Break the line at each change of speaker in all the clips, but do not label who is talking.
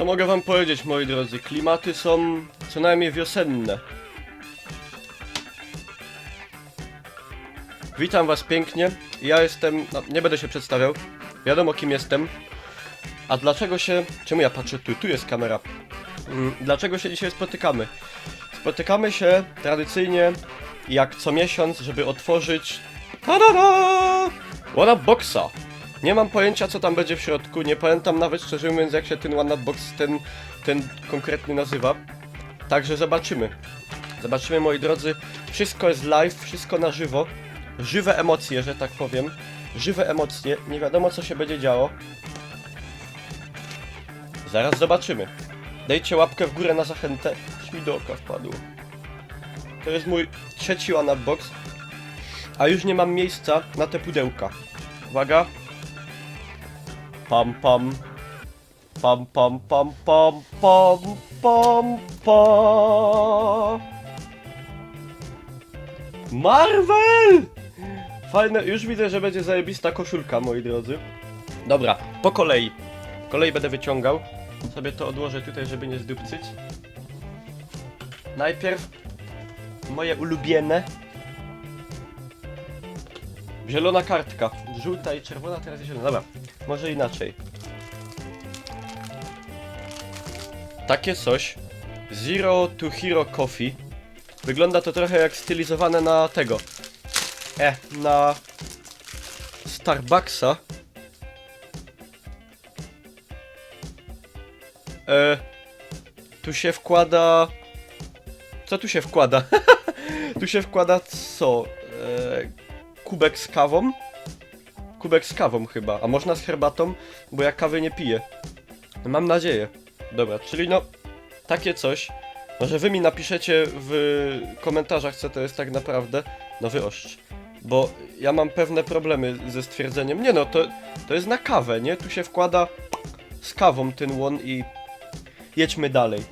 Co mogę wam powiedzieć, moi drodzy? Klimaty są co najmniej wiosenne. Witam was pięknie. Ja jestem... No, nie będę się przedstawiał. Wiadomo kim jestem. A dlaczego się... Czemu ja patrzę tu? Tu jest kamera. Dlaczego się dzisiaj spotykamy? Spotykamy się tradycyjnie jak co miesiąc, żeby otworzyć... Ta-da-da! One Up Boxa. Nie mam pojęcia co tam będzie w środku, nie pamiętam nawet szczerze mówiąc jak się ten One Up Box, ten konkretny nazywa. Także zobaczymy. Zobaczymy, moi drodzy. Wszystko jest live, wszystko na żywo. Żywe emocje, że tak powiem. Żywe emocje, nie wiadomo co się będzie działo. Zaraz zobaczymy. Dajcie łapkę w górę na zachętę. Coś mi do oka wpadło. To jest mój trzeci One Up Box. A już nie mam miejsca na te pudełka. Uwaga. Pam pam. Pam pam pam pam pam pam pam. Marvel! Fajne, już widzę, że będzie zajebista koszulka, moi drodzy. Dobra, po kolei. Po kolei będę wyciągał. Sobie to odłożę tutaj, żeby nie zdupcyć. Najpierw moje ulubione. Zielona kartka. Żółta i czerwona, teraz jest zielona. Dobra, może inaczej. Takie coś. Zero to Hero Coffee. Wygląda to trochę jak stylizowane na tego. Na Starbucksa. Tu się wkłada... Co tu się wkłada? Tu się wkłada co? Kubek z kawą? Kubek z kawą chyba, a można z herbatą, bo ja kawy nie piję. Mam nadzieję. Dobra, czyli no, takie coś. Może wy mi napiszecie w komentarzach, co to jest tak naprawdę. No wyoszcz. Bo ja mam pewne problemy ze stwierdzeniem. Nie no, to jest na kawę, nie? Tu się wkłada z kawą ten one i... Jedźmy dalej.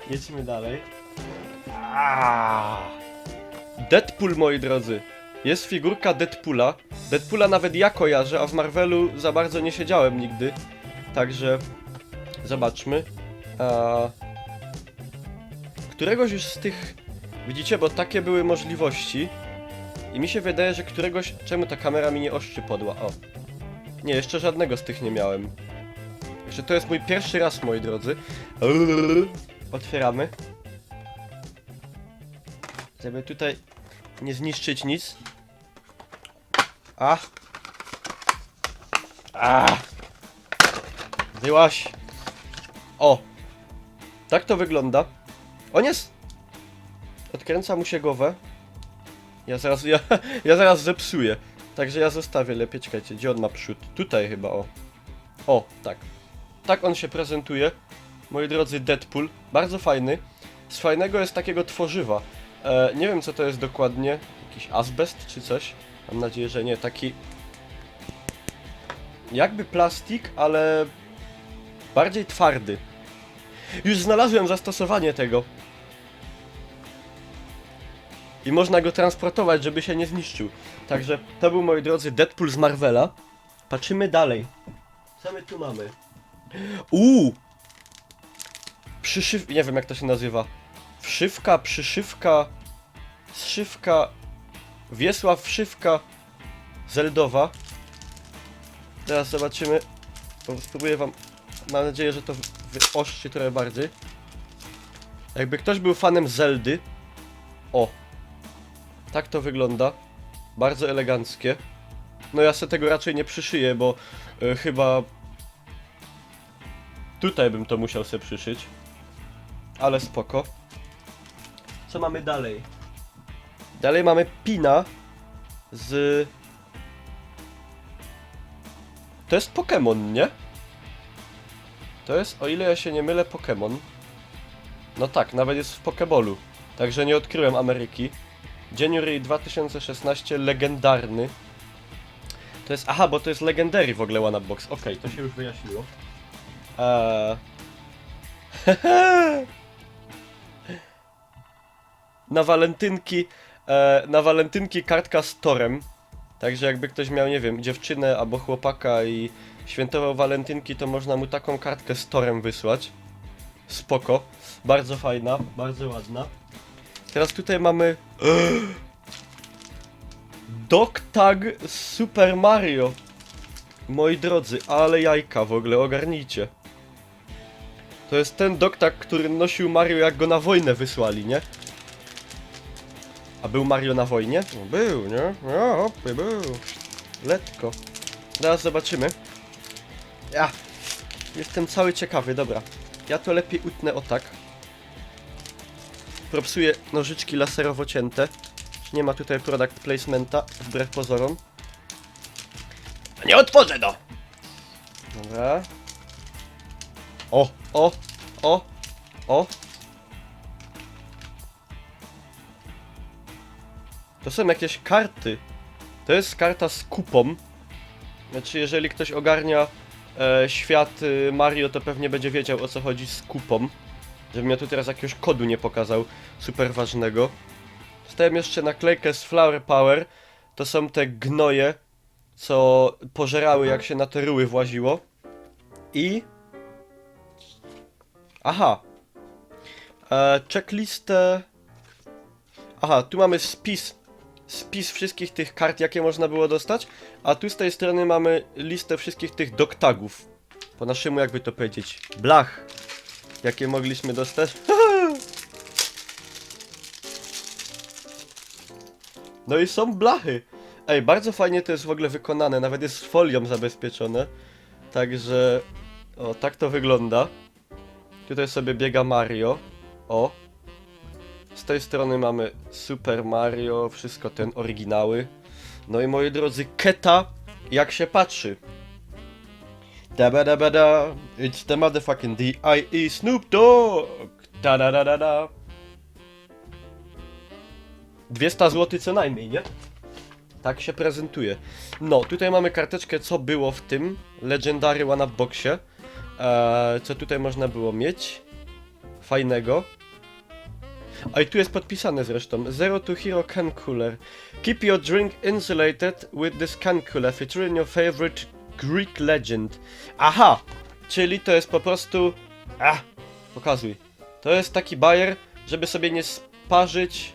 Jedźmy dalej. Deadpool, moi drodzy. Jest figurka Deadpoola. Deadpoola nawet ja kojarzę, a w Marvelu za bardzo nie siedziałem nigdy. Także zobaczmy. Któregoś już z tych... Widzicie, bo takie były możliwości. I mi się wydaje, że któregoś... Czemu ta kamera mi nie oszczy podła? O. Nie, jeszcze żadnego z tych nie miałem. Jeszcze to jest mój pierwszy raz, moi drodzy. Otwieramy. Żeby tutaj nie zniszczyć nic. Wyłaś. O. Tak to wygląda. On jest... Odkręca mu się głowę. Ja zaraz zepsuję. Także ja zostawię lepiej. Czekajcie, gdzie on ma przód? Tutaj chyba, o. O, tak. Tak on się prezentuje. Moi drodzy, Deadpool. Bardzo fajny. Z fajnego jest takiego tworzywa. Nie wiem co to jest dokładnie. Jakiś azbest czy coś. Mam nadzieję, że nie. Taki... Jakby plastik, ale... bardziej twardy. Już znalazłem zastosowanie tego. I można go transportować, żeby się nie zniszczył. Także to był, moi drodzy, Deadpool z Marvela. Patrzymy dalej. Co my tu mamy? Nie wiem jak to się nazywa. Wszywka, przyszywka... Zszywka... Wiesław Wszywka... Zeldowa. Teraz zobaczymy. Spróbuję wam... Mam nadzieję, że to wyoszczy trochę bardziej. Jakby ktoś był fanem Zeldy. O. Tak to wygląda. Bardzo eleganckie. No ja sobie tego raczej nie przyszyję, bo chyba... Tutaj bym to musiał sobie przyszyć. Ale spoko. Co mamy dalej? Dalej mamy pina z... To jest Pokémon, nie? To jest, o ile ja się nie mylę, Pokémon. No tak, nawet jest w Pokeballu. Także nie odkryłem Ameryki. January 2016, legendarny. To jest... Aha, bo to jest Legendary w ogóle One Up Box. Okej, to się już wyjaśniło. Na walentynki kartka z Torem. Także jakby ktoś miał, nie wiem, dziewczynę albo chłopaka i świętował walentynki, to można mu taką kartkę z Torem wysłać. Spoko. Bardzo fajna, bardzo ładna. Teraz tutaj mamy... Dog-Tag Super Mario. Moi drodzy, ale jajka w ogóle, ogarnijcie. To jest ten Dog-Tag, który nosił Mario, jak go na wojnę wysłali, nie? A był Mario na wojnie? No był, nie? No, hopy, był. Letko. Zaraz zobaczymy. Ja. Jestem cały ciekawy, dobra. Ja to lepiej utnę o tak. Propsuję nożyczki laserowo cięte. Nie ma tutaj product placementa, wbrew pozorom. Nie otworzę to! Dobra. O, o, o, o. To są jakieś karty. To jest karta z kupą. Znaczy, jeżeli ktoś ogarnia świat Mario, to pewnie będzie wiedział, o co chodzi z kupą. Żebym ja tu teraz jakiegoś kodu nie pokazał super ważnego. Dostałem jeszcze naklejkę z Flower Power. To są te gnoje, co pożerały, jak się na te ruły właziło. I... Aha. Checklistę... Aha, tu mamy spis wszystkich tych kart, jakie można było dostać, a tu z tej strony mamy listę wszystkich tych dog-tagów. Po naszemu, jakby to powiedzieć, blach, jakie mogliśmy dostać. No i są blachy. Ej, bardzo fajnie to jest w ogóle wykonane, nawet jest folią zabezpieczone. Także, o, tak to wygląda. Tutaj sobie biega Mario. O. Z tej strony mamy Super Mario, wszystko ten oryginały. No i moi drodzy, Keta, jak się patrzy. Da ba da ba da, it's the motherfucking D.I.E. Snoop Dogg. Da da da da da. 200 zł co najmniej, nie? Tak się prezentuje. No, tutaj mamy karteczkę, co było w tym Legendary One Up Boxie. Co tutaj można było mieć fajnego. A i tu jest podpisane zresztą. Zero to Hero Can Cooler. Keep your drink insulated with this can cooler featuring your favorite Greek legend. Aha! Czyli to jest po prostu... Pokazuj. To jest taki bajer, żeby sobie nie sparzyć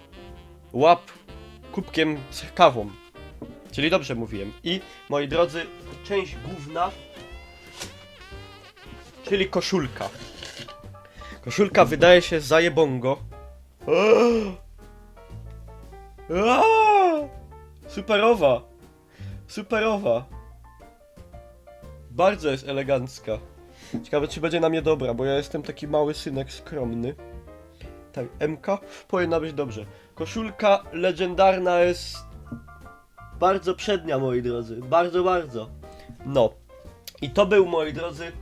łap kubkiem z kawą. Czyli dobrze mówiłem. I, moi drodzy, część główna, czyli koszulka. Koszulka wydaje się zajebongo. Superowa. Superowa. Bardzo jest elegancka. Ciekawe, czy będzie na mnie dobra, bo ja jestem taki mały synek skromny. Tak, MK powinna być dobrze. Koszulka legendarna jest bardzo przednia, moi drodzy. Bardzo, bardzo. No. I to był, moi drodzy,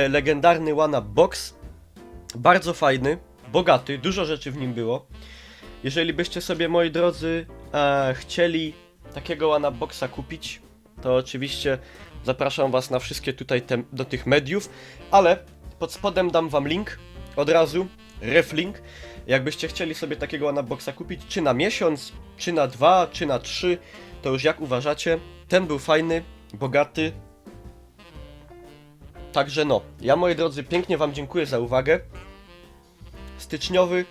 legendarny One Up Box. Bardzo fajny, bogaty, dużo rzeczy w nim było. Jeżeli byście sobie, moi drodzy, chcieli takiego One Up Boxa kupić, to oczywiście zapraszam was na wszystkie tutaj do tych mediów, ale pod spodem dam wam link, od razu, reflink. Jakbyście chcieli sobie takiego One Up Boxa kupić, czy na miesiąc, czy na 2, czy na 3, to już jak uważacie. Ten był fajny, bogaty. Także no, ja, moi drodzy, pięknie wam dziękuję za uwagę. Styczniowy,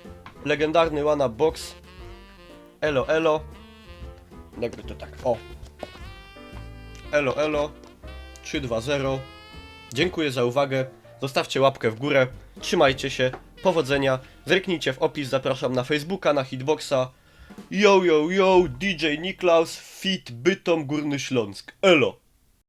legendarny One Up Box. Elo, elo. Jakby to tak, o. Elo, elo. 320. Dziękuję za uwagę. Zostawcie łapkę w górę. Trzymajcie się. Powodzenia. Zerknijcie w opis. Zapraszam na Facebooka, na Hitboxa. Yo, yo, yo. DJ Niklaus, Fit Bytom, Górny Śląsk. Elo.